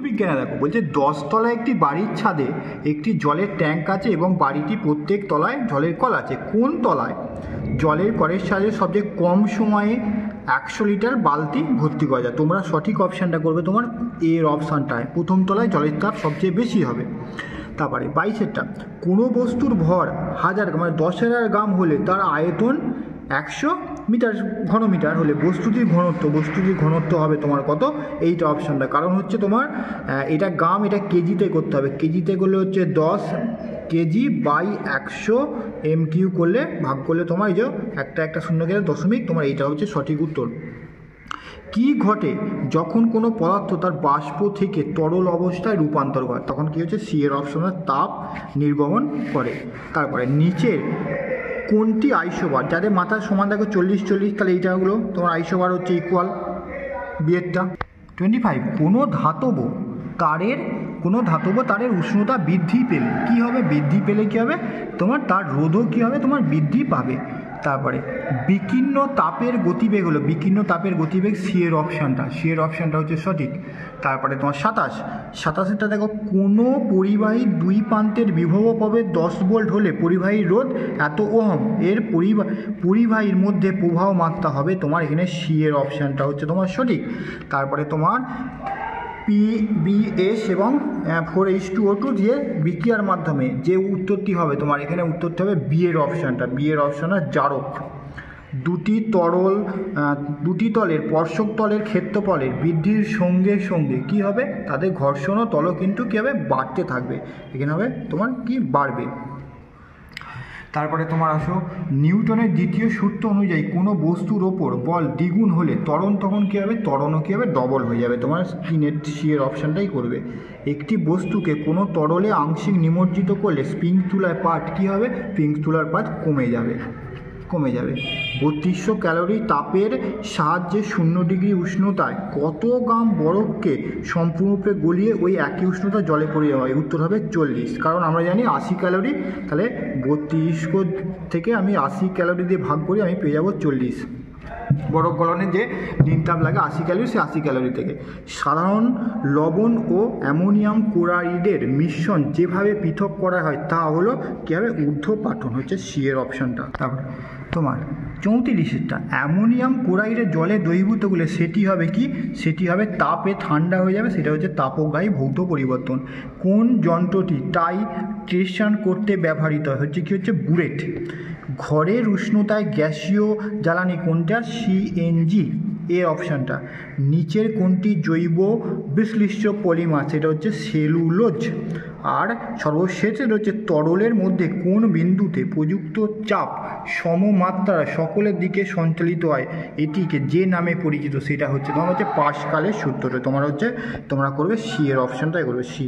বিজ্ঞানে দেখো বলছে 10 তলায় একটি বাড়ির ছাদে একটি জলের ট্যাঙ্ক আছে এবং বাড়িটি প্রত্যেক তলায় জলের কল আছে। কোন তলায় জলের কলের সাহায্যে সবচেয়ে কম সময়ে 100 লিটার বালতি ভর্তি করা যায়? তোমরা সঠিক অপশানটা করবে তোমার এর অপশানটায়, প্রথম তলায় জলের তাপ সবচেয়ে বেশি হবে। তারপরে 22-এরটা, কোনো বস্তুর ভর 1000 মানে 10,000 গ্রাম হলে তার আয়তন 100 মিটার ঘনমিটার হলে বস্তুটির ঘনত্ব হবে তোমার কত? এইটা অপশানটা। কারণ হচ্ছে তোমার এটা গ্রাম, এটা কেজিতে করতে হবে। কেজিতে করলে হচ্ছে 10 কেজি বাই 100 MQ করলে ভাগ করলে তোমার এই যে একটা শূন্য গেলে দশমিক, তোমার এইটা হচ্ছে সঠিক উত্তর। কি ঘটে যখন কোনো পদার্থ তার বাষ্প থেকে তরল অবস্থায় রূপান্তর করে? তখন কি হচ্ছে? সি এর অপশনে তাপ নির্গমন করে। তারপরে নিচের কোনটি আইসোবার? যাদের মাথার সমান দেখো 40-40, তাহলে এইটাগুলো তোমার আইসোবার হচ্ছে ইকুয়াল বিয়েরটা। 25, কোনো ধাতব তারের উষ্ণতা বৃদ্ধি পেলে কি হবে? বৃদ্ধি পেলে কি হবে? তোমার তার রোধও কি হবে? তোমার বৃদ্ধি পাবে। তারপরে বিকীর্ণ তাপের গতিবেগ হলো, বিকীর্ণ তাপের গতিবেগ সি এর অপশানটা হচ্ছে সঠিক। তারপরে তোমার 27-এরটা দেখো, কোনো পরিবাহীর দুই প্রান্তের বিভব পাবে 10 ভোল্ট হলে পরিবাহীর রোধ এত ওহম। এর পরিবাহীর মধ্যে প্রবাহ মাত্রা হবে তোমার এখানে সি এর অপশানটা হচ্ছে তোমার সঠিক। তারপরে তোমার PbS এবং 4H2O2 দিয়ে বিক্রিয়ার মাধ্যমে যে উত্তরটি হবে তোমার এখানে উত্তরটি হবে বি এর অপশানটা। বি এর অপশানটা জারক। দুটি তলের স্পর্শক তলের ক্ষেত্রফলের বৃদ্ধির সঙ্গে সঙ্গে কি হবে? তাদের ঘর্ষণ ও তলও কিন্তু কী হবে? বাড়তে থাকবে। এখানে হবে তোমার কি? বাড়বে। তারপরে তোমার আসো, নিউটনের দ্বিতীয় সূত্র অনুযায়ী কোনো বস্তুর ওপর বল দ্বিগুণ হলে ত্বরণ তখন কী হবে? ত্বরণও কী হবে? ডবল হয়ে যাবে। তোমার স্ক্রিনের সি এর অপশানটাই করবে। একটি বস্তুকে কোনো তরলে আংশিক নিমজ্জিত করলে স্প্রিং তুলার পাঠ কী হবে? স্প্রিং তুলার পাঠ কমে যাবে। 3200 ক্যালোরি তাপের সাহায্যে 0 ডিগ্রি উষ্ণতায় কত গ্রাম বরফকে সম্পূর্ণরূপে গলিয়ে ওই একই উষ্ণতা জলে পরিণত হয়? উত্তর হবে 40। কারণ আমরা জানি 80 ক্যালোরি, তাহলে 3200 থেকে আমি 80 ক্যালোরি দিয়ে ভাগ করি, আমি পেয়ে যাবো 40। বরফ গলনের যে দিন তাপ লাগে 80 ক্যালোরি, সে 80 ক্যালোরি থেকে। সাধারণ লবণ ও অ্যামোনিয়াম ক্লোরাইডের মিশ্রণ যেভাবে পৃথক করা হয় তা হলো কী হবে? ঊর্ধ্বপাঠন হচ্ছে সি এর অপশানটা। তারপর তোমার 34-এরটা, অ্যামোনিয়াম ক্লোরাইডের জলে দ্রবীভূত করলে সেটি হবে কি? সেটি হবে তাপে ঠান্ডা হয়ে যাবে, সেটা হচ্ছে তাপগ্রাহী ভৌত পরিবর্তন। কোন যন্ত্রটি টাইট্রেশন করতে ব্যবহৃত হয়? হচ্ছে কি? হচ্ছে বুলেট। ঘরের উষ্ণতায় গ্যাসীয় জ্বালানি কোনটা? সিএনজি এর অপশানটা। নিচের কোনটি জৈব বিশ্লিষ্ট পলিমার? সেটা হচ্ছে সেলুলোজ। আর সর্বশেষ হচ্ছে তরলের মধ্যে কোন বিন্দুতে প্রযুক্ত চাপ সমমাত্রা সকলের দিকে সঞ্চালিত হয়? এটিকে যে নামে পরিচিত, সেটা হচ্ছে তোমার হচ্ছে পাস্কালের সূত্রটা। তোমরা করবে সি এর অপশানটাই করবে, সি।